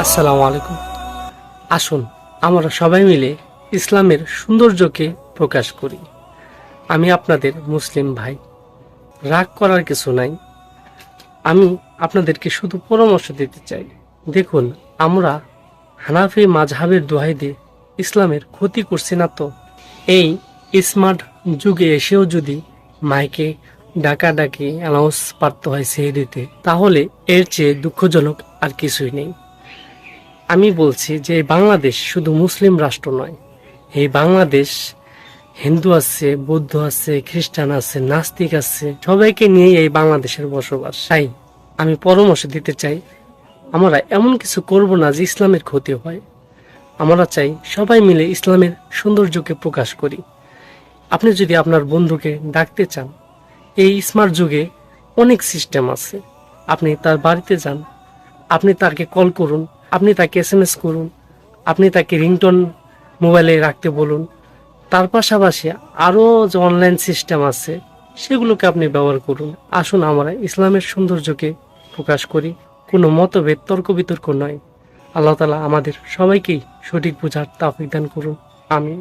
আসসালামু আলাইকুম। আসুন আমরা সবাই মিলে ইসলামের সৌন্দর্যকে প্রকাশ করি। আমি আপনাদের মুসলিম ভাই, রাগ করার কিছু নাই। আমি আপনাদেরকে শুধু পরামর্শ দিতে চাই। দেখুন, আমরা হানাফি মাযহাবের দোহাই দিয়ে ইসলামের ক্ষতি করছি না তো? এই স্মার্ট যুগে এসেও যদি মাইকে ডাকাডাকি অ্যানাউন্স পারতে হয় ছেড়ে দিতে, তাহলে এর চেয়ে দুঃখজনক আর কিছুই নেই। আমি বলছি যে এই বাংলাদেশ শুধু মুসলিম রাষ্ট্র নয়। এই বাংলাদেশ হিন্দু আছে, বৌদ্ধ আছে, খ্রিস্টান আছে, নাস্তিক আছে, সবাইকে নিয়ে এই বাংলাদেশের বসবাস। তাই আমি পরামর্শ দিতে চাই, আমরা এমন কিছু করব না যে ইসলামের ক্ষতি হয়। আমরা চাই সবাই মিলে ইসলামের সৌন্দর্যকে প্রকাশ করি। আপনি যদি আপনার বন্ধুকে ডাকতে চান, এই স্মার্ট যুগে অনেক সিস্টেম আছে। আপনি তার বাড়িতে যান, আপনি তাকে কল করুন, আপনি তাকে এসএমএস করুন, আপনি তাকে রিংটোন মোবাইলে রাখতে বলুন। তার পাশাপাশি আরও যে অনলাইন সিস্টেম আছে সেগুলোকে আপনি ব্যবহার করুন। আসুন আমরা ইসলামের সৌন্দর্যকে প্রকাশ করি, কোনো মতভেদ তর্ক বিতর্ক নয়। আল্লাহ তাআলা আমাদের সবাইকেই সঠিক বোঝার তৌফিক দান করুন। আমিন।